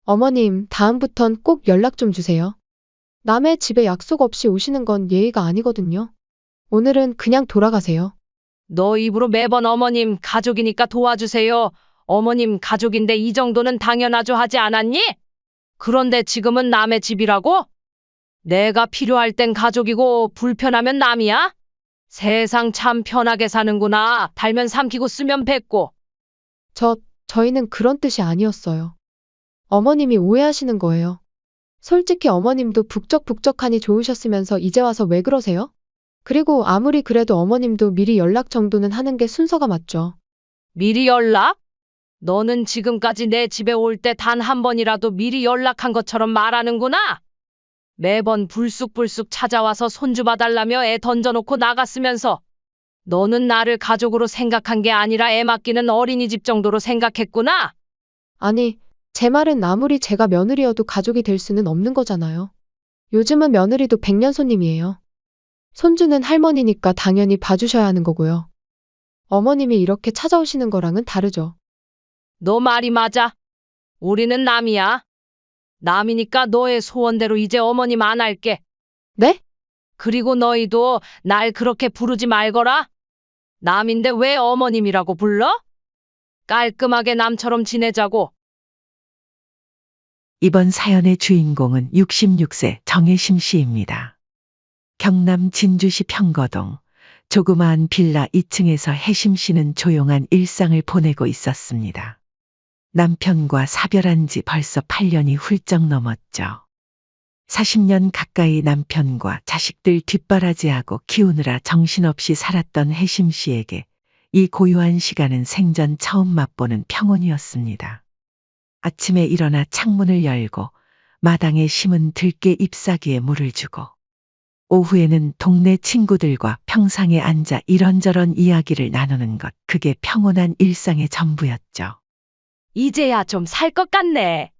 어머님, 다음부턴 꼭 연락 좀 주세요. 남의 집에 약속 없이 오시는 건 예의가 아니거든요. 오늘은 그냥 돌아가세요. 너 입으로 매번 어머님 가족이니까 도와주세요. 어머님 가족인데 이 정도는 당연하죠 하지 않았니? 그런데 지금은 남의 집이라고? 내가 필요할 땐 가족이고 불편하면 남이야? 세상 참 편하게 사는구나. 달면 삼키고 쓰면 뱉고. 저희는 그런 뜻이 아니었어요. 어머님이 오해하시는 거예요. 솔직히 어머님도 북적북적하니 좋으셨으면서 이제 와서 왜 그러세요? 그리고 아무리 그래도 어머님도 미리 연락 정도는 하는 게 순서가 맞죠. 미리 연락? 너는 지금까지 내 집에 올 때 단 한 번이라도 미리 연락한 것처럼 말하는구나. 매번 불쑥불쑥 찾아와서 손주 봐달라며 애 던져놓고 나갔으면서 너는 나를 가족으로 생각한 게 아니라 애 맡기는 어린이집 정도로 생각했구나. 아니, 제 말은 아무리 제가 며느리여도 가족이 될 수는 없는 거잖아요. 요즘은 며느리도 백년 손님이에요. 손주는 할머니니까 당연히 봐주셔야 하는 거고요. 어머님이 이렇게 찾아오시는 거랑은 다르죠. 너 말이 맞아. 우리는 남이야. 남이니까 너의 소원대로 이제 어머님 안 할게. 네? 그리고 너희도 날 그렇게 부르지 말거라. 남인데 왜 어머님이라고 불러? 깔끔하게 남처럼 지내자고. 이번 사연의 주인공은 66세 정혜심 씨입니다. 경남 진주시 평거동 조그마한 빌라 2층에서 혜심 씨는 조용한 일상을 보내고 있었습니다. 남편과 사별한 지 벌써 8년이 훌쩍 넘었죠. 40년 가까이 남편과 자식들 뒷바라지하고 키우느라 정신없이 살았던 혜심 씨에게 이 고요한 시간은 생전 처음 맛보는 평온이었습니다. 아침에 일어나 창문을 열고 마당에 심은 들깨 잎사귀에 물을 주고 오후에는 동네 친구들과 평상에 앉아 이런저런 이야기를 나누는 것, 그게 평온한 일상의 전부였죠. 이제야 좀 살 것 같네.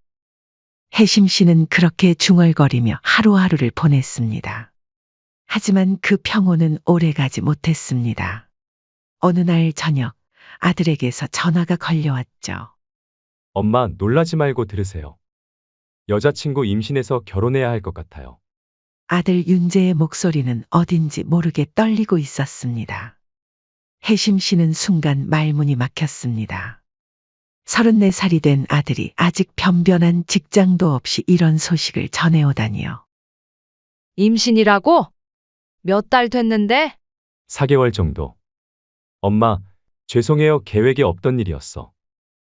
혜심 씨는 그렇게 중얼거리며 하루하루를 보냈습니다. 하지만 그 평온은 오래가지 못했습니다. 어느 날 저녁 아들에게서 전화가 걸려왔죠. 엄마, 놀라지 말고 들으세요. 여자친구 임신해서 결혼해야 할 것 같아요. 아들 윤재의 목소리는 어딘지 모르게 떨리고 있었습니다. 혜심 씨는 순간 말문이 막혔습니다. 34살이 된 아들이 아직 변변한 직장도 없이 이런 소식을 전해오다니요. 임신이라고? 몇 달 됐는데? 4개월 정도. 엄마, 죄송해요. 계획에 없던 일이었어.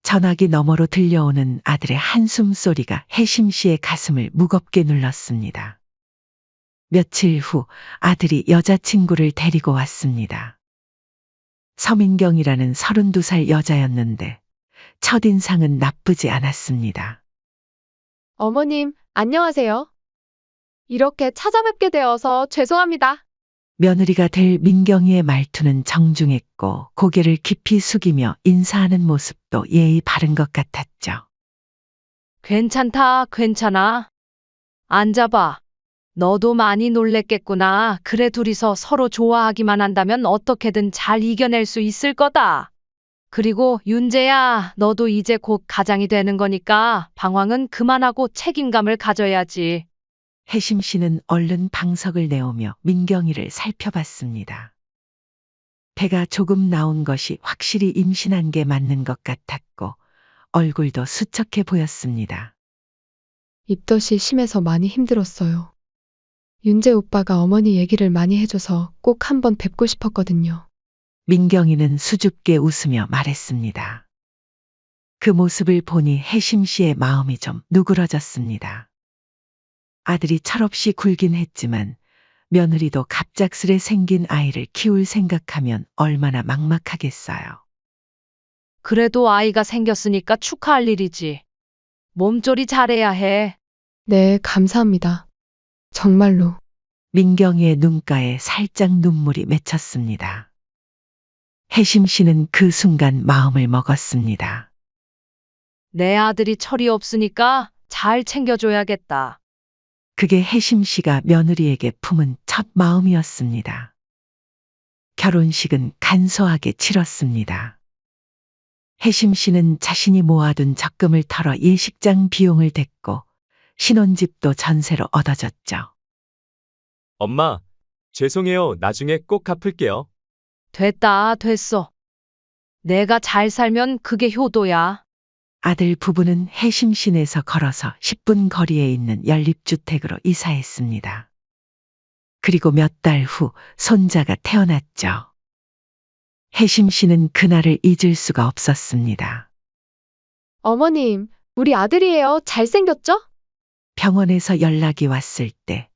전화기 너머로 들려오는 아들의 한숨 소리가 혜심 씨의 가슴을 무겁게 눌렀습니다. 며칠 후 아들이 여자친구를 데리고 왔습니다. 서민경이라는 32살 여자였는데 첫인상은 나쁘지 않았습니다. 어머님, 안녕하세요. 이렇게 찾아뵙게 되어서 죄송합니다. 며느리가 될 민경이의 말투는 정중했고 고개를 깊이 숙이며 인사하는 모습도 예의 바른 것 같았죠. 괜찮다, 괜찮아. 앉아봐. 너도 많이 놀랬겠구나. 그래 둘이서 서로 좋아하기만 한다면 어떻게든 잘 이겨낼 수 있을 거다. 그리고 윤재야, 너도 이제 곧 가장이 되는 거니까 방황은 그만하고 책임감을 가져야지. 혜심 씨는 얼른 방석을 내오며 민경이를 살펴봤습니다. 배가 조금 나온 것이 확실히 임신한 게 맞는 것 같았고 얼굴도 수척해 보였습니다. 입덧이 심해서 많이 힘들었어요. 윤재 오빠가 어머니 얘기를 많이 해줘서 꼭 한번 뵙고 싶었거든요. 민경이는 수줍게 웃으며 말했습니다. 그 모습을 보니 혜심 씨의 마음이 좀 누그러졌습니다. 아들이 철없이 굴긴 했지만 며느리도 갑작스레 생긴 아이를 키울 생각하면 얼마나 막막하겠어요. 그래도 아이가 생겼으니까 축하할 일이지. 몸조리 잘해야 해. 네, 감사합니다. 정말로. 민경이의 눈가에 살짝 눈물이 맺혔습니다. 혜심 씨는 그 순간 마음을 먹었습니다. 내 아들이 철이 없으니까 잘 챙겨줘야겠다. 그게 혜심 씨가 며느리에게 품은 첫 마음이었습니다. 결혼식은 간소하게 치렀습니다. 혜심 씨는 자신이 모아둔 적금을 털어 예식장 비용을 댔고 신혼집도 전세로 얻어줬죠. 엄마, 죄송해요. 나중에 꼭 갚을게요. 됐다, 됐어. 내가 잘 살면 그게 효도야. 아들 부부는 해심시내에서 걸어서 10분 거리에 있는 연립주택으로 이사했습니다. 그리고 몇 달 후 손자가 태어났죠. 혜심 씨는 그날을 잊을 수가 없었습니다. 어머님, 우리 아들이에요. 잘생겼죠? 병원에서 연락이 왔을 때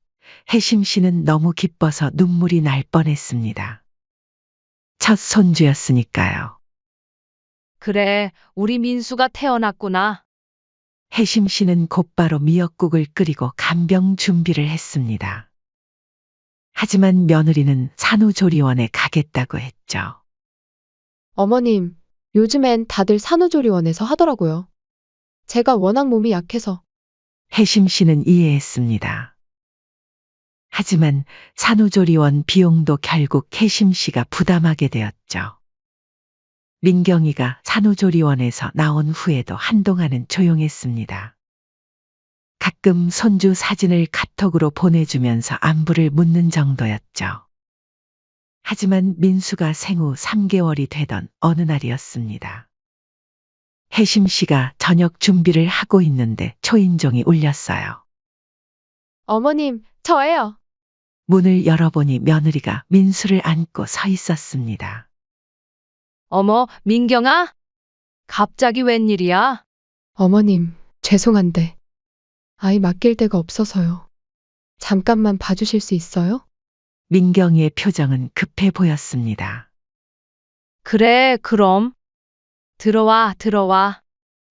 혜심 씨는 너무 기뻐서 눈물이 날 뻔했습니다. 첫 손주였으니까요. 그래, 우리 민수가 태어났구나. 혜심 씨는 곧바로 미역국을 끓이고 간병 준비를 했습니다. 하지만 며느리는 산후조리원에 가겠다고 했죠. 어머님, 요즘엔 다들 산후조리원에서 하더라고요. 제가 워낙 몸이 약해서. 혜심 씨는 이해했습니다. 하지만 산후조리원 비용도 결국 혜심 씨가 부담하게 되었죠. 민경이가 산후조리원에서 나온 후에도 한동안은 조용했습니다. 가끔 손주 사진을 카톡으로 보내주면서 안부를 묻는 정도였죠. 하지만 민수가 생후 3개월이 되던 어느 날이었습니다. 혜심 씨가 저녁 준비를 하고 있는데 초인종이 울렸어요. 어머님, 저예요. 문을 열어보니 며느리가 민수를 안고 서 있었습니다. 어머, 민경아? 갑자기 웬일이야? 어머님, 죄송한데 아이 맡길 데가 없어서요. 잠깐만 봐주실 수 있어요? 민경이의 표정은 급해 보였습니다. 그래, 그럼. 들어와, 들어와.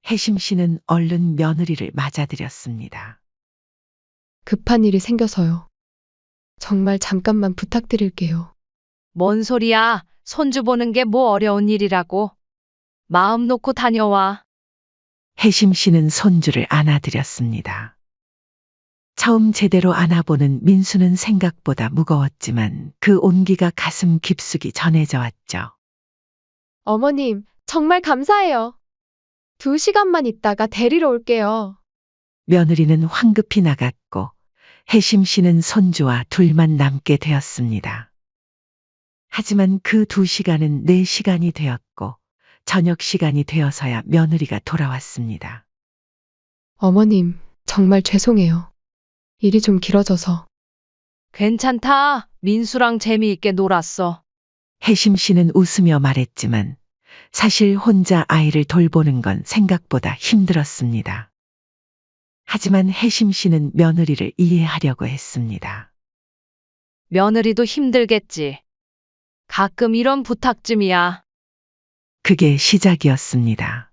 혜심 씨는 얼른 며느리를 맞아들였습니다. 급한 일이 생겨서요. 정말 잠깐만 부탁드릴게요. 뭔 소리야? 손주 보는 게 뭐 어려운 일이라고. 마음 놓고 다녀와. 혜심 씨는 손주를 안아드렸습니다. 처음 제대로 안아보는 민수는 생각보다 무거웠지만 그 온기가 가슴 깊숙이 전해져 왔죠. 어머님, 정말 감사해요. 2시간만 있다가 데리러 올게요. 며느리는 황급히 나갔고 혜심 씨는 손주와 둘만 남게 되었습니다. 하지만 그 2시간은 4시간이 되었고 저녁 시간이 되어서야 며느리가 돌아왔습니다. 어머님, 정말 죄송해요. 일이 좀 길어져서. 괜찮다. 민수랑 재미있게 놀았어. 혜심 씨는 웃으며 말했지만 사실 혼자 아이를 돌보는 건 생각보다 힘들었습니다. 하지만 혜심 씨는 며느리를 이해하려고 했습니다. 며느리도 힘들겠지. 가끔 이런 부탁쯤이야. 그게 시작이었습니다.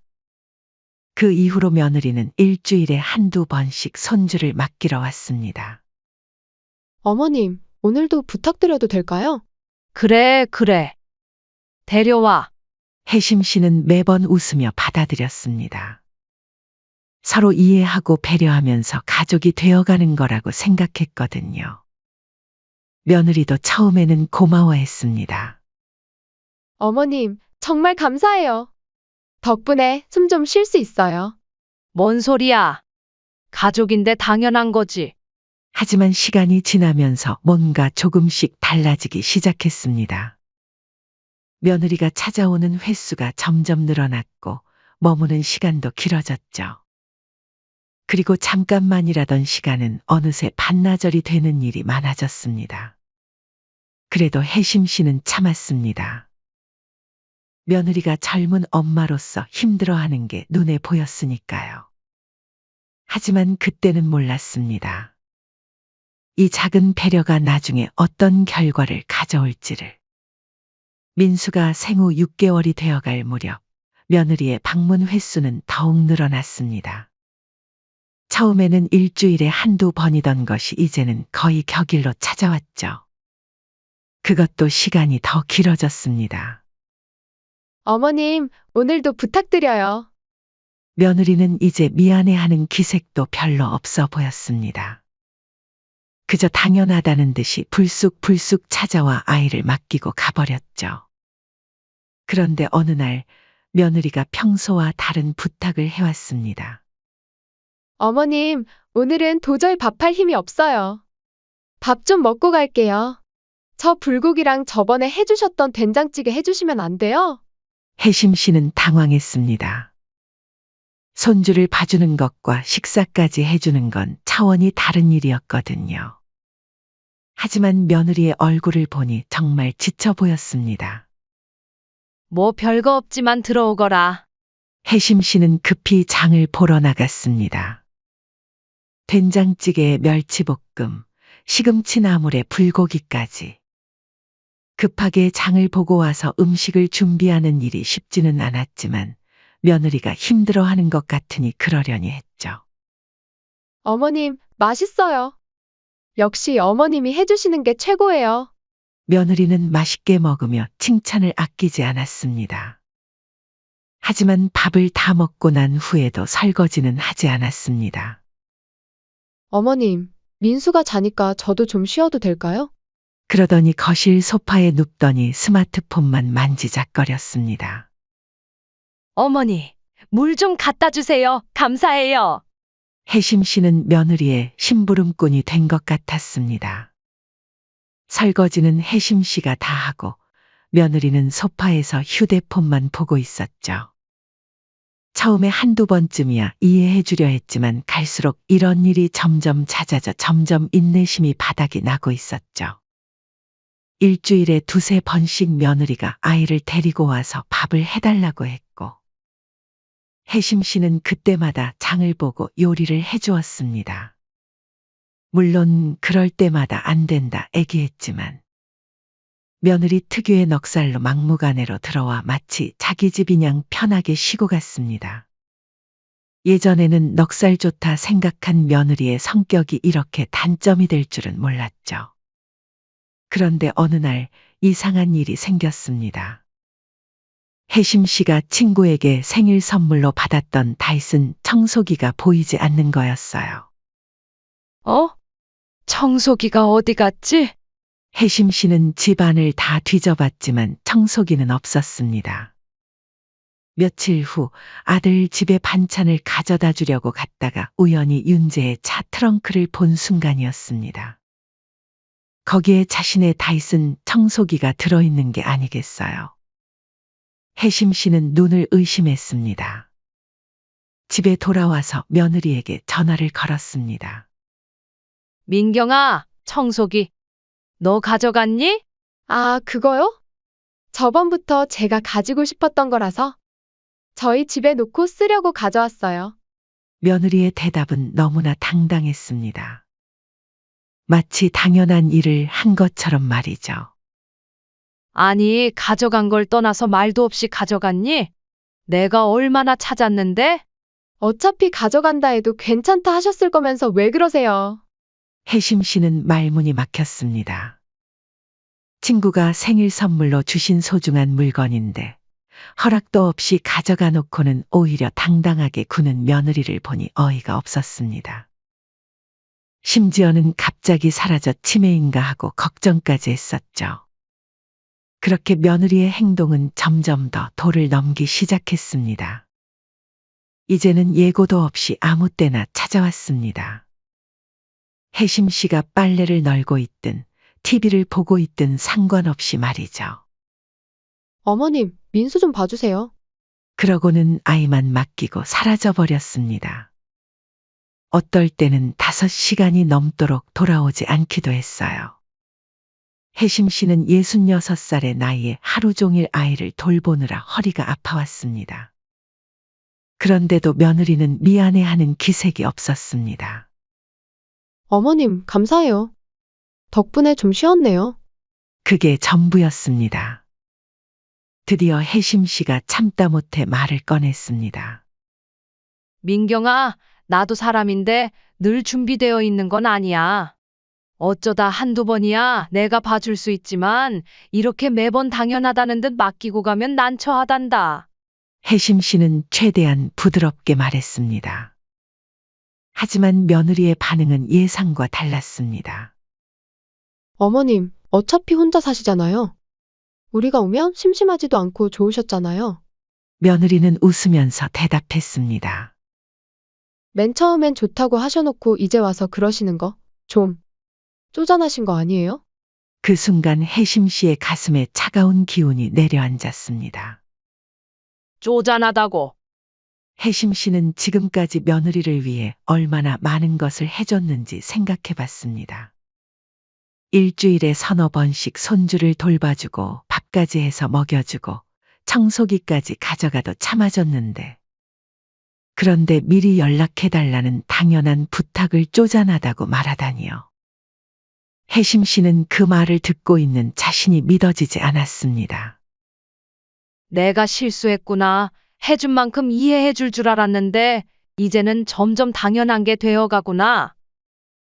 그 이후로 며느리는 일주일에 한두 번씩 손주를 맡기러 왔습니다. 어머님, 오늘도 부탁드려도 될까요? 그래, 그래. 데려와. 혜심 씨는 매번 웃으며 받아들였습니다. 서로 이해하고 배려하면서 가족이 되어가는 거라고 생각했거든요. 며느리도 처음에는 고마워했습니다. 어머님, 정말 감사해요. 덕분에 숨 좀 쉴 수 있어요. 뭔 소리야? 가족인데 당연한 거지. 하지만 시간이 지나면서 뭔가 조금씩 달라지기 시작했습니다. 며느리가 찾아오는 횟수가 점점 늘어났고 머무는 시간도 길어졌죠. 그리고 잠깐만이라던 시간은 어느새 반나절이 되는 일이 많아졌습니다. 그래도 혜심 씨는 참았습니다. 며느리가 젊은 엄마로서 힘들어하는 게 눈에 보였으니까요. 하지만 그때는 몰랐습니다. 이 작은 배려가 나중에 어떤 결과를 가져올지를. 민수가 생후 6개월이 되어갈 무렵 며느리의 방문 횟수는 더욱 늘어났습니다. 처음에는 일주일에 한두 번이던 것이 이제는 거의 격일로 찾아왔죠. 그것도 시간이 더 길어졌습니다. 어머님, 오늘도 부탁드려요. 며느리는 이제 미안해하는 기색도 별로 없어 보였습니다. 그저 당연하다는 듯이 불쑥불쑥 찾아와 아이를 맡기고 가버렸죠. 그런데 어느 날 며느리가 평소와 다른 부탁을 해왔습니다. 어머님, 오늘은 도저히 밥할 힘이 없어요. 밥 좀 먹고 갈게요. 저 불고기랑 저번에 해주셨던 된장찌개 해주시면 안 돼요? 혜심 씨는 당황했습니다. 손주를 봐주는 것과 식사까지 해주는 건 차원이 다른 일이었거든요. 하지만 며느리의 얼굴을 보니 정말 지쳐 보였습니다. 뭐 별거 없지만 들어오거라. 혜심 씨는 급히 장을 보러 나갔습니다. 된장찌개에 멸치볶음, 시금치 나물에 불고기까지. 급하게 장을 보고 와서 음식을 준비하는 일이 쉽지는 않았지만 며느리가 힘들어하는 것 같으니 그러려니 했죠. 어머님, 맛있어요. 역시 어머님이 해주시는 게 최고예요. 며느리는 맛있게 먹으며 칭찬을 아끼지 않았습니다. 하지만 밥을 다 먹고 난 후에도 설거지는 하지 않았습니다. 어머님, 민수가 자니까 저도 좀 쉬어도 될까요? 그러더니 거실 소파에 눕더니 스마트폰만 만지작거렸습니다. 어머니, 물 좀 갖다 주세요. 감사해요. 혜심 씨는 며느리의 심부름꾼이 된 것 같았습니다. 설거지는 혜심 씨가 다 하고 며느리는 소파에서 휴대폰만 보고 있었죠. 처음에 한두 번쯤이야 이해해 주려 했지만 갈수록 이런 일이 점점 잦아져 점점 인내심이 바닥이 나고 있었죠. 일주일에 두세 번씩 며느리가 아이를 데리고 와서 밥을 해달라고 했고 혜심 씨는 그때마다 장을 보고 요리를 해주었습니다. 물론 그럴 때마다 안 된다 애기했지만 며느리 특유의 넉살로 막무가내로 들어와 마치 자기 집이냥 편하게 쉬고 갔습니다. 예전에는 넉살 좋다 생각한 며느리의 성격이 이렇게 단점이 될 줄은 몰랐죠. 그런데 어느 날 이상한 일이 생겼습니다. 혜심 씨가 친구에게 생일 선물로 받았던 다이슨 청소기가 보이지 않는 거였어요. 어? 청소기가 어디 갔지? 혜심 씨는 집안을 다 뒤져봤지만 청소기는 없었습니다. 며칠 후 아들 집에 반찬을 가져다 주려고 갔다가 우연히 윤재의 차 트렁크를 본 순간이었습니다. 거기에 자신의 다이슨 청소기가 들어있는 게 아니겠어요. 혜심 씨는 눈을 의심했습니다. 집에 돌아와서 며느리에게 전화를 걸었습니다. 민경아, 청소기. 너 가져갔니? 아, 그거요? 저번부터 제가 가지고 싶었던 거라서 저희 집에 놓고 쓰려고 가져왔어요. 며느리의 대답은 너무나 당당했습니다. 마치 당연한 일을 한 것처럼 말이죠. 아니, 가져간 걸 떠나서 말도 없이 가져갔니? 내가 얼마나 찾았는데? 어차피 가져간다 해도 괜찮다 하셨을 거면서 왜 그러세요? 혜심 씨는 말문이 막혔습니다. 친구가 생일 선물로 주신 소중한 물건인데 허락도 없이 가져가 놓고는 오히려 당당하게 구는 며느리를 보니 어이가 없었습니다. 심지어는 갑자기 사라져 치매인가 하고 걱정까지 했었죠. 그렇게 며느리의 행동은 점점 더 도를 넘기 시작했습니다. 이제는 예고도 없이 아무 때나 찾아왔습니다. 혜심 씨가 빨래를 널고 있든 TV를 보고 있든 상관없이 말이죠. 어머님, 민수 좀 봐주세요. 그러고는 아이만 맡기고 사라져버렸습니다. 어떨 때는 5시간이 넘도록 돌아오지 않기도 했어요. 혜심 씨는 66살의 나이에 하루 종일 아이를 돌보느라 허리가 아파왔습니다. 그런데도 며느리는 미안해하는 기색이 없었습니다. 어머님, 감사해요. 덕분에 좀 쉬었네요. 그게 전부였습니다. 드디어 혜심 씨가 참다 못해 말을 꺼냈습니다. 민경아, 나도 사람인데 늘 준비되어 있는 건 아니야. 어쩌다 한두 번이야 내가 봐줄 수 있지만 이렇게 매번 당연하다는 듯 맡기고 가면 난처하단다. 혜심 씨는 최대한 부드럽게 말했습니다. 하지만 며느리의 반응은 예상과 달랐습니다. 어머님, 어차피 혼자 사시잖아요. 우리가 오면 심심하지도 않고 좋으셨잖아요. 며느리는 웃으면서 대답했습니다. 맨 처음엔 좋다고 하셔놓고 이제 와서 그러시는 거 좀 쪼잔하신 거 아니에요? 그 순간 혜심 씨의 가슴에 차가운 기운이 내려앉았습니다. 쪼잔하다고. 혜심 씨는 지금까지 며느리를 위해 얼마나 많은 것을 해줬는지 생각해 봤습니다. 일주일에 서너 번씩 손주를 돌봐주고 밥까지 해서 먹여주고 청소기까지 가져가도 참아줬는데 그런데 미리 연락해달라는 당연한 부탁을 쪼잔하다고 말하다니요. 혜심 씨는 그 말을 듣고 있는 자신이 믿어지지 않았습니다. 내가 실수했구나. 해준 만큼 이해해 줄 줄 알았는데 이제는 점점 당연한 게 되어가구나.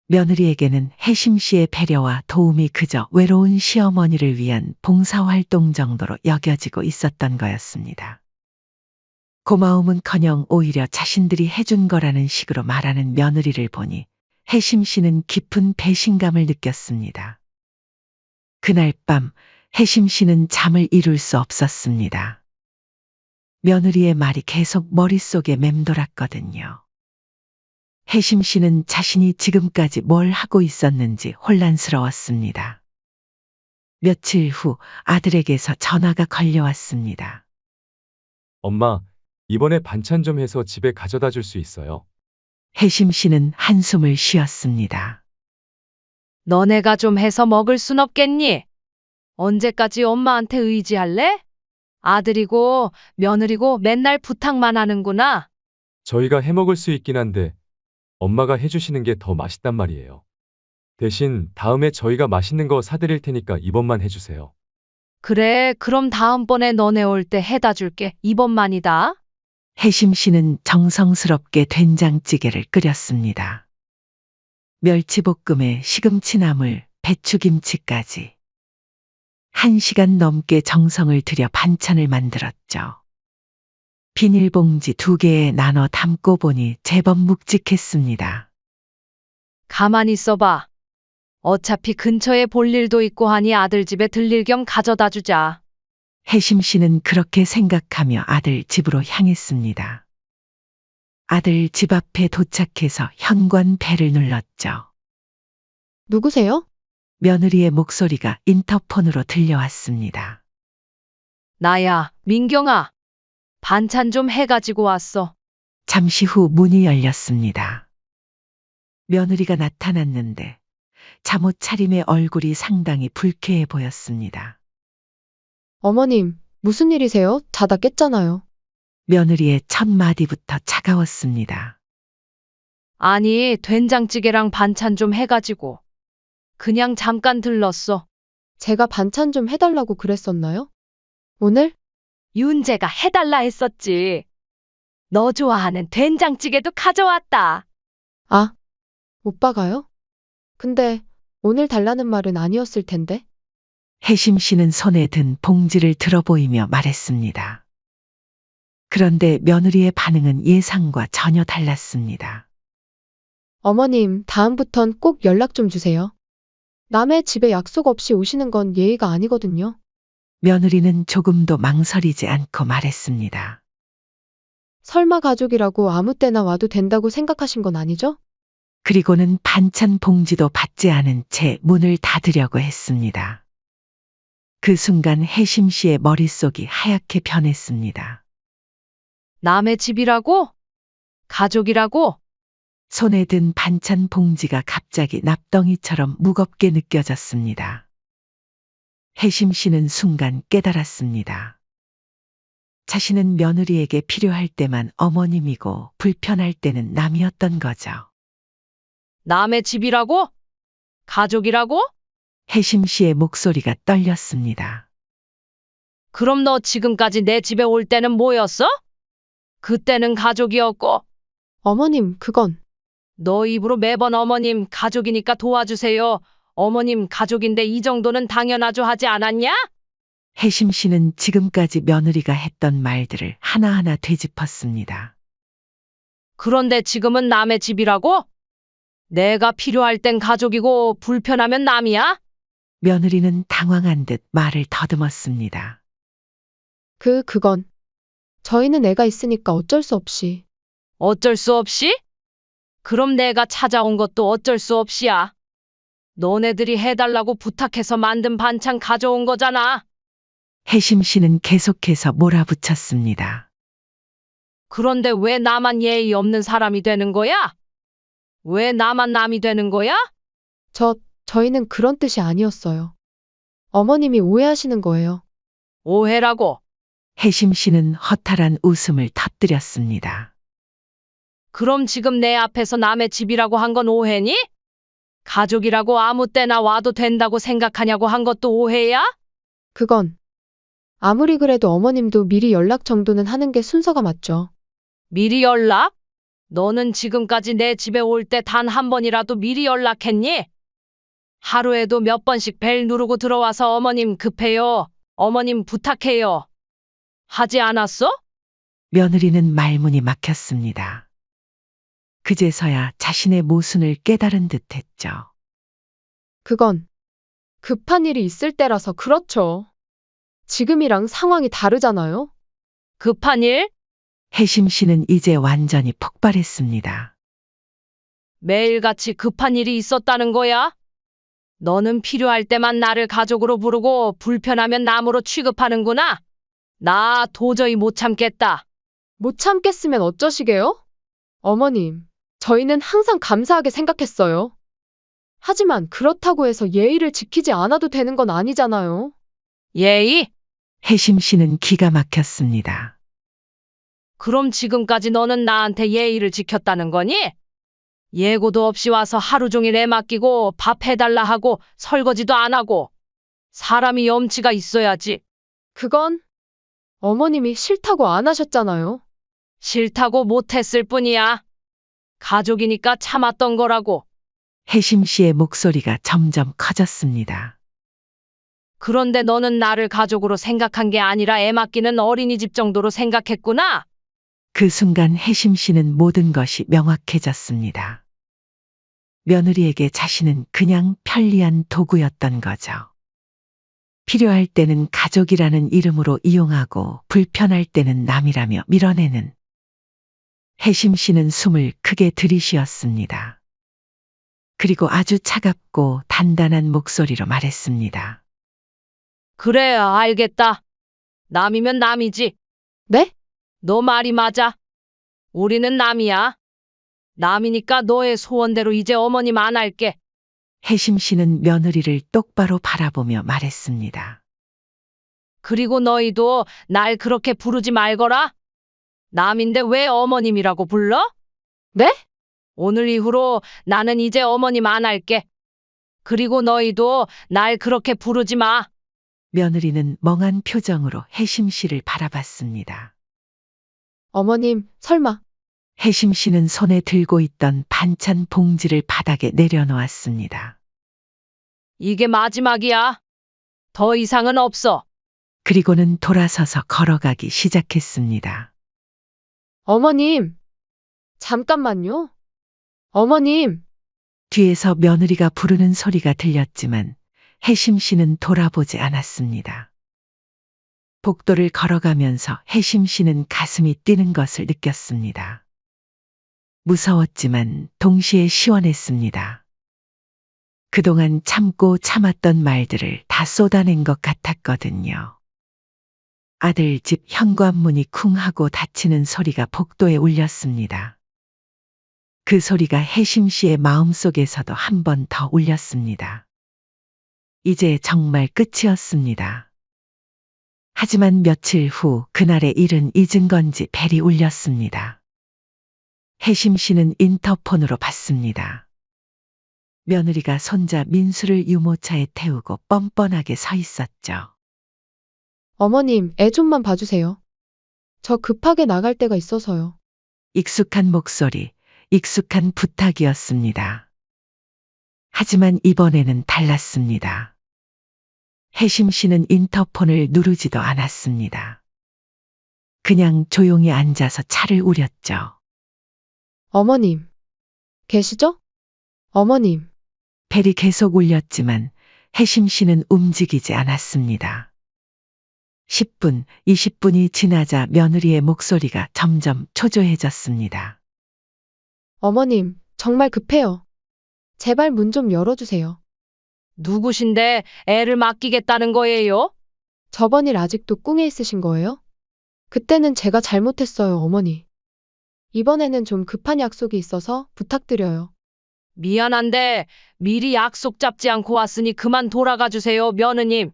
며느리에게는 혜심 씨의 배려와 도움이 그저 외로운 시어머니를 위한 봉사활동 정도로 여겨지고 있었던 거였습니다. 고마움은커녕 오히려 자신들이 해준 거라는 식으로 말하는 며느리를 보니 혜심 씨는 깊은 배신감을 느꼈습니다. 그날 밤 혜심 씨는 잠을 이룰 수 없었습니다. 며느리의 말이 계속 머릿속에 맴돌았거든요. 혜심 씨는 자신이 지금까지 뭘 하고 있었는지 혼란스러웠습니다. 며칠 후 아들에게서 전화가 걸려왔습니다. 엄마, 이번에 반찬 좀 해서 집에 가져다 줄 수 있어요? 혜심 씨는 한숨을 쉬었습니다. 너네가 좀 해서 먹을 순 없겠니? 언제까지 엄마한테 의지할래? 아들이고 며느리고 맨날 부탁만 하는구나. 저희가 해 먹을 수 있긴 한데 엄마가 해주시는 게 더 맛있단 말이에요. 대신 다음에 저희가 맛있는 거 사드릴 테니까 이번만 해주세요. 그래, 그럼 다음번에 너네 올 때 해다 줄게. 이번만이다. 혜심 씨는 정성스럽게 된장찌개를 끓였습니다. 멸치볶음에 시금치나물, 배추김치까지. 1시간 넘게 정성을 들여 반찬을 만들었죠. 비닐봉지 2개에 나눠 담고 보니 제법 묵직했습니다. 가만히 있어봐. 어차피 근처에 볼 일도 있고 하니 아들 집에 들릴 겸 가져다 주자. 혜심 씨는 그렇게 생각하며 아들 집으로 향했습니다. 아들 집 앞에 도착해서 현관 벨을 눌렀죠. 누구세요? 며느리의 목소리가 인터폰으로 들려왔습니다. 나야, 민경아. 반찬 좀 해가지고 왔어. 잠시 후 문이 열렸습니다. 며느리가 나타났는데 잠옷 차림의 얼굴이 상당히 불쾌해 보였습니다. 어머님, 무슨 일이세요? 자다 깼잖아요. 며느리의 첫 마디부터 차가웠습니다. 아니, 된장찌개랑 반찬 좀 해가지고. 그냥 잠깐 들렀어. 제가 반찬 좀 해달라고 그랬었나요? 오늘? 윤재가 해달라 했었지. 너 좋아하는 된장찌개도 가져왔다. 아, 오빠가요? 근데 오늘 달라는 말은 아니었을 텐데. 혜심 씨는 손에 든 봉지를 들어 보이며 말했습니다. 그런데 며느리의 반응은 예상과 전혀 달랐습니다. 어머님, 다음부턴 꼭 연락 좀 주세요. 남의 집에 약속 없이 오시는 건 예의가 아니거든요. 며느리는 조금도 망설이지 않고 말했습니다. 설마 가족이라고 아무 때나 와도 된다고 생각하신 건 아니죠? 그리고는 반찬 봉지도 받지 않은 채 문을 닫으려고 했습니다. 그 순간 혜심 씨의 머릿속이 하얗게 변했습니다. 남의 집이라고? 가족이라고? 손에 든 반찬 봉지가 갑자기 납덩이처럼 무겁게 느껴졌습니다. 혜심 씨는 순간 깨달았습니다. 자신은 며느리에게 필요할 때만 어머님이고 불편할 때는 남이었던 거죠. 남의 집이라고? 가족이라고? 혜심 씨의 목소리가 떨렸습니다. 그럼 너 지금까지 내 집에 올 때는 뭐였어? 그때는 가족이었고, 어머님, 그건 너 입으로 매번 어머님 가족이니까 도와주세요. 어머님 가족인데 이 정도는 당연하죠 하지 않았냐? 혜심 씨는 지금까지 며느리가 했던 말들을 하나하나 되짚었습니다. 그런데 지금은 남의 집이라고? 내가 필요할 땐 가족이고 불편하면 남이야? 며느리는 당황한 듯 말을 더듬었습니다. 그건 저희는 애가 있으니까 어쩔 수 없이. 어쩔 수 없이? 그럼 내가 찾아온 것도 어쩔 수 없이야. 너네들이 해달라고 부탁해서 만든 반찬 가져온 거잖아. 혜심 씨는 계속해서 몰아붙였습니다. 그런데 왜 나만 예의 없는 사람이 되는 거야? 왜 나만 남이 되는 거야? 저희는 그런 뜻이 아니었어요. 어머님이 오해하시는 거예요. 오해라고. 혜심 씨는 허탈한 웃음을 터뜨렸습니다. 그럼 지금 내 앞에서 남의 집이라고 한 건 오해니? 가족이라고 아무 때나 와도 된다고 생각하냐고 한 것도 오해야? 그건 아무리 그래도 어머님도 미리 연락 정도는 하는 게 순서가 맞죠. 미리 연락? 너는 지금까지 내 집에 올 때 단 한 번이라도 미리 연락했니? 하루에도 몇 번씩 벨 누르고 들어와서 어머님 급해요. 어머님 부탁해요. 하지 않았어? 며느리는 말문이 막혔습니다. 그제서야 자신의 모순을 깨달은 듯했죠. 그건 급한 일이 있을 때라서 그렇죠. 지금이랑 상황이 다르잖아요. 급한 일? 혜심 씨는 이제 완전히 폭발했습니다. 매일같이 급한 일이 있었다는 거야? 너는 필요할 때만 나를 가족으로 부르고 불편하면 남으로 취급하는구나. 나 도저히 못 참겠다. 못 참겠으면 어쩌시게요? 어머님, 저희는 항상 감사하게 생각했어요. 하지만 그렇다고 해서 예의를 지키지 않아도 되는 건 아니잖아요. 예의? 혜심 씨는 기가 막혔습니다. 그럼 지금까지 너는 나한테 예의를 지켰다는 거니? 예고도 없이 와서 하루 종일 애 맡기고 밥 해달라 하고 설거지도 안 하고. 사람이 염치가 있어야지. 그건 어머님이 싫다고 안 하셨잖아요. 싫다고 못했을 뿐이야. 가족이니까 참았던 거라고. 혜심 씨의 목소리가 점점 커졌습니다. 그런데 너는 나를 가족으로 생각한 게 아니라 애 맡기는 어린이집 정도로 생각했구나. 그 순간 혜심 씨는 모든 것이 명확해졌습니다. 며느리에게 자신은 그냥 편리한 도구였던 거죠. 필요할 때는 가족이라는 이름으로 이용하고 불편할 때는 남이라며 밀어내는. 혜심 씨는 숨을 크게 들이쉬었습니다. 그리고 아주 차갑고 단단한 목소리로 말했습니다. 그래, 알겠다. 남이면 남이지. 네? 너 말이 맞아. 우리는 남이야. 남이니까 너의 소원대로 이제 어머님 안 할게. 혜심 씨는 며느리를 똑바로 바라보며 말했습니다. 그리고 너희도 날 그렇게 부르지 말거라. 남인데 왜 어머님이라고 불러? 네? 오늘 이후로 나는 이제 어머님 안 할게. 그리고 너희도 날 그렇게 부르지 마. 며느리는 멍한 표정으로 혜심 씨를 바라봤습니다. 어머님, 설마. 혜심 씨는 손에 들고 있던 반찬 봉지를 바닥에 내려놓았습니다. 이게 마지막이야. 더 이상은 없어. 그리고는 돌아서서 걸어가기 시작했습니다. 어머님, 잠깐만요. 어머님, 뒤에서 며느리가 부르는 소리가 들렸지만 혜심 씨는 돌아보지 않았습니다. 복도를 걸어가면서 혜심 씨는 가슴이 뛰는 것을 느꼈습니다. 무서웠지만 동시에 시원했습니다. 그동안 참고 참았던 말들을 다 쏟아낸 것 같았거든요. 아들 집 현관문이 쿵 하고 닫히는 소리가 복도에 울렸습니다. 그 소리가 혜심 씨의 마음속에서도 한 번 더 울렸습니다. 이제 정말 끝이었습니다. 하지만 며칠 후 그날의 일은 잊은 건지 벨이 울렸습니다. 혜심 씨는 인터폰으로 받습니다. 며느리가 손자 민수를 유모차에 태우고 뻔뻔하게 서 있었죠. 어머님, 애 좀만 봐주세요. 저 급하게 나갈 데가 있어서요. 익숙한 목소리, 익숙한 부탁이었습니다. 하지만 이번에는 달랐습니다. 혜심 씨는 인터폰을 누르지도 않았습니다. 그냥 조용히 앉아서 차를 우렸죠. 어머님, 계시죠? 어머님, 벨이 계속 울렸지만 혜심 씨는 움직이지 않았습니다. 10분, 20분이 지나자 며느리의 목소리가 점점 초조해졌습니다. 어머님, 정말 급해요. 제발 문 좀 열어주세요. 누구신데 애를 맡기겠다는 거예요? 저번 일 아직도 꿍에 있으신 거예요? 그때는 제가 잘못했어요, 어머니. 이번에는 좀 급한 약속이 있어서 부탁드려요. 미안한데 미리 약속 잡지 않고 왔으니 그만 돌아가 주세요, 며느님.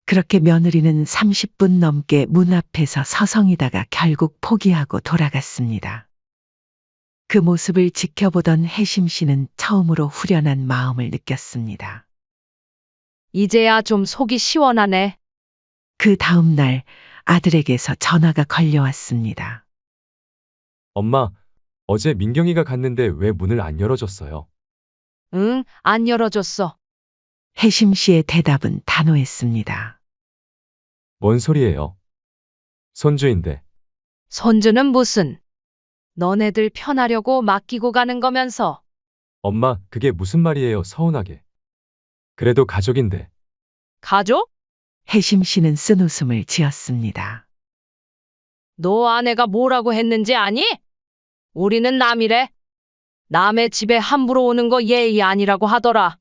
그렇게 며느리는 30분 넘게 문 앞에서 서성이다가 결국 포기하고 돌아갔습니다. 그 모습을 지켜보던 혜심 씨는 처음으로 후련한 마음을 느꼈습니다. 이제야 좀 속이 시원하네. 그 다음 날 아들에게서 전화가 걸려왔습니다. 엄마, 어제 민경이가 갔는데 왜 문을 안 열어줬어요? 응, 안 열어줬어. 혜심 씨의 대답은 단호했습니다. 뭔 소리예요? 손주인데. 손주는 무슨? 너네들 편하려고 맡기고 가는 거면서. 엄마, 그게 무슨 말이에요, 서운하게. 그래도 가족인데. 가족? 혜심 씨는 쓴웃음을 지었습니다. 너 아내가 뭐라고 했는지 아니? 우리는 남이래. 남의 집에 함부로 오는 거 예의 아니라고 하더라.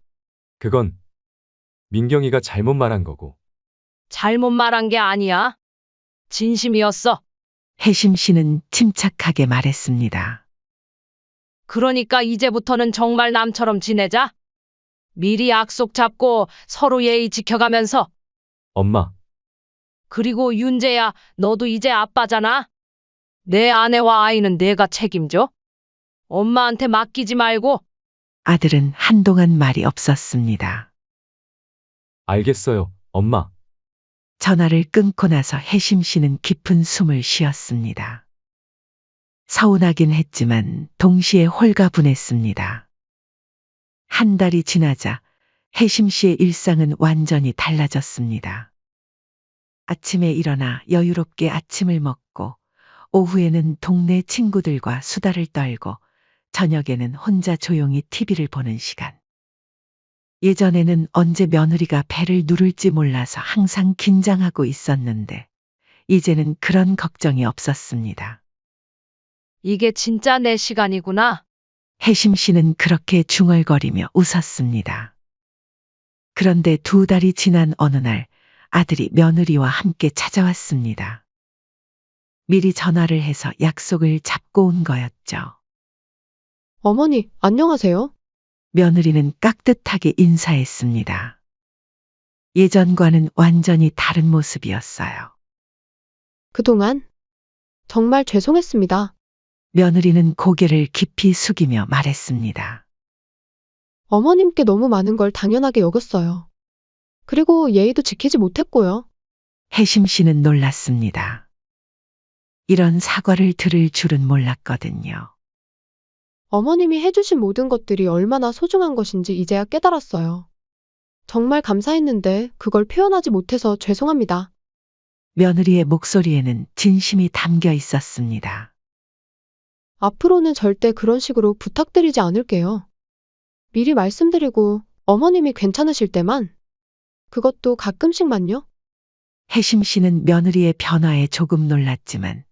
그건 민경이가 잘못 말한 거고. 잘못 말한 게 아니야. 진심이었어. 혜심 씨는 침착하게 말했습니다. 그러니까 이제부터는 정말 남처럼 지내자. 미리 약속 잡고 서로 예의 지켜가면서. 엄마, 그리고 윤재야, 너도 이제 아빠잖아. 내 아내와 아이는 내가 책임져. 엄마한테 맡기지 말고. 아들은 한동안 말이 없었습니다. 알겠어요, 엄마. 전화를 끊고 나서 혜심 씨는 깊은 숨을 쉬었습니다. 서운하긴 했지만 동시에 홀가분했습니다. 한 달이 지나자 혜심 씨의 일상은 완전히 달라졌습니다. 아침에 일어나 여유롭게 아침을 먹고 오후에는 동네 친구들과 수다를 떨고 저녁에는 혼자 조용히 TV를 보는 시간. 예전에는 언제 며느리가 배를 누를지 몰라서 항상 긴장하고 있었는데 이제는 그런 걱정이 없었습니다. 이게 진짜 내 시간이구나. 혜심 씨는 그렇게 중얼거리며 웃었습니다. 그런데 2달이 지난 어느 날 아들이 며느리와 함께 찾아왔습니다. 미리 전화를 해서 약속을 잡고 온 거였죠. 어머니, 안녕하세요. 며느리는 깍듯하게 인사했습니다. 예전과는 완전히 다른 모습이었어요. 그동안 정말 죄송했습니다. 며느리는 고개를 깊이 숙이며 말했습니다. 어머님께 너무 많은 걸 당연하게 여겼어요. 그리고 예의도 지키지 못했고요. 혜심 씨는 놀랐습니다. 이런 사과를 들을 줄은 몰랐거든요. 어머님이 해주신 모든 것들이 얼마나 소중한 것인지 이제야 깨달았어요. 정말 감사했는데 그걸 표현하지 못해서 죄송합니다. 며느리의 목소리에는 진심이 담겨 있었습니다. 앞으로는 절대 그런 식으로 부탁드리지 않을게요. 미리 말씀드리고 어머님이 괜찮으실 때만, 그것도 가끔씩만요. 혜심 씨는 며느리의 변화에 조금 놀랐지만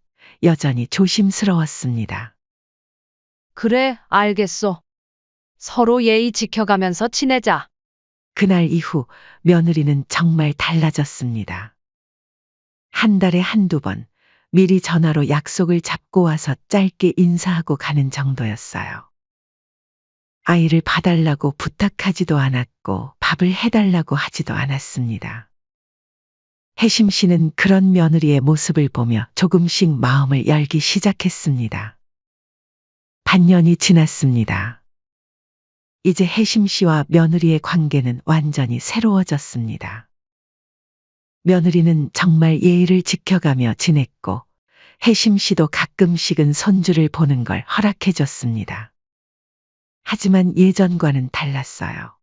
여전히 조심스러웠습니다. 그래, 알겠어. 서로 예의 지켜가면서 지내자. 그날 이후 며느리는 정말 달라졌습니다. 한 달에 한두 번 미리 전화로 약속을 잡고 와서 짧게 인사하고 가는 정도였어요. 아이를 봐달라고 부탁하지도 않았고 밥을 해달라고 하지도 않았습니다. 혜심 씨는 그런 며느리의 모습을 보며 조금씩 마음을 열기 시작했습니다. 반년이 지났습니다. 이제 혜심 씨와 며느리의 관계는 완전히 새로워졌습니다. 며느리는 정말 예의를 지켜가며 지냈고 혜심 씨도 가끔씩은 손주를 보는 걸 허락해줬습니다. 하지만 예전과는 달랐어요.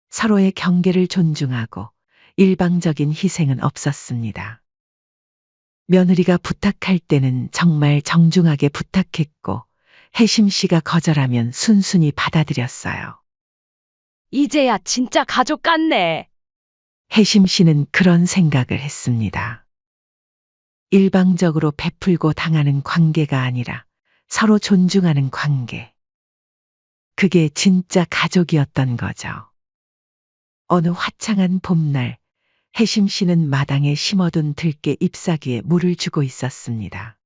서로의 경계를 존중하고 일방적인 희생은 없었습니다. 며느리가 부탁할 때는 정말 정중하게 부탁했고 혜심 씨가 거절하면 순순히 받아들였어요. 이제야 진짜 가족 같네. 혜심 씨는 그런 생각을 했습니다. 일방적으로 베풀고 당하는 관계가 아니라 서로 존중하는 관계. 그게 진짜 가족이었던 거죠. 어느 화창한 봄날, 혜심 씨는 마당에 심어둔 들깨 잎사귀에 물을 주고 있었습니다.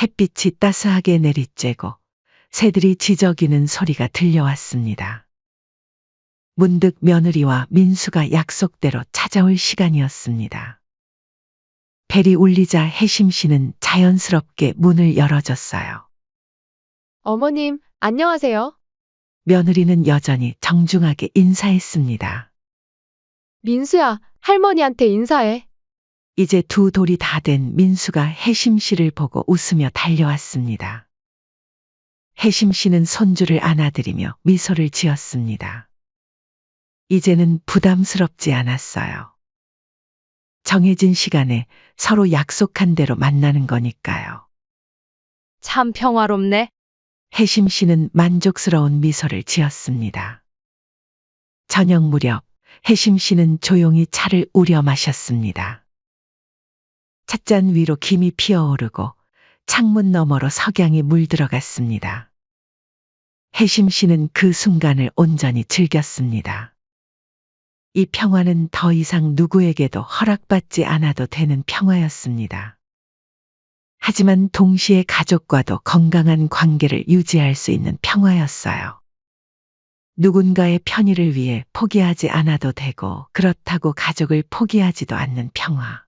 햇빛이 따스하게 내리쬐고 새들이 지저귀는 소리가 들려왔습니다. 문득 며느리와 민수가 약속대로 찾아올 시간이었습니다. 벨이 울리자 혜심 씨는 자연스럽게 문을 열어줬어요. 어머님, 안녕하세요. 며느리는 여전히 정중하게 인사했습니다. 민수야, 할머니한테 인사해. 이제 두 돌이 다 된 민수가 혜심 씨를 보고 웃으며 달려왔습니다. 혜심 씨는 손주를 안아드리며 미소를 지었습니다. 이제는 부담스럽지 않았어요. 정해진 시간에 서로 약속한 대로 만나는 거니까요. 참 평화롭네. 혜심 씨는 만족스러운 미소를 지었습니다. 저녁 무렵 혜심 씨는 조용히 차를 우려 마셨습니다. 찻잔 위로 김이 피어오르고 창문 너머로 석양이 물들어갔습니다. 혜심 씨는 그 순간을 온전히 즐겼습니다. 이 평화는 더 이상 누구에게도 허락받지 않아도 되는 평화였습니다. 하지만 동시에 가족과도 건강한 관계를 유지할 수 있는 평화였어요. 누군가의 편의를 위해 포기하지 않아도 되고 그렇다고 가족을 포기하지도 않는 평화.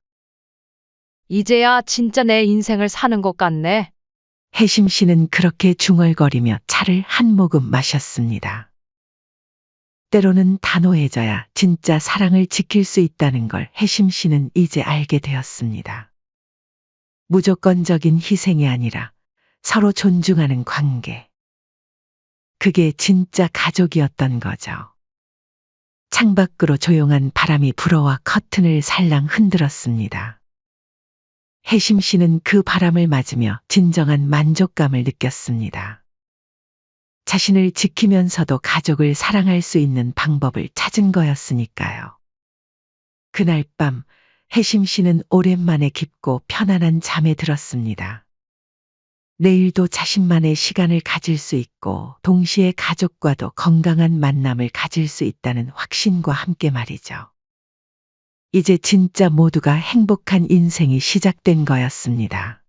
이제야 진짜 내 인생을 사는 것 같네. 혜심 씨는 그렇게 중얼거리며 차를 한 모금 마셨습니다. 때로는 단호해져야 진짜 사랑을 지킬 수 있다는 걸 혜심 씨는 이제 알게 되었습니다. 무조건적인 희생이 아니라 서로 존중하는 관계. 그게 진짜 가족이었던 거죠. 창밖으로 조용한 바람이 불어와 커튼을 살랑 흔들었습니다. 혜심 씨는 그 바람을 맞으며 진정한 만족감을 느꼈습니다. 자신을 지키면서도 가족을 사랑할 수 있는 방법을 찾은 거였으니까요. 그날 밤 혜심 씨는 오랜만에 깊고 편안한 잠에 들었습니다. 내일도 자신만의 시간을 가질 수 있고 동시에 가족과도 건강한 만남을 가질 수 있다는 확신과 함께 말이죠. 이제 진짜 모두가 행복한 인생이 시작된 거였습니다.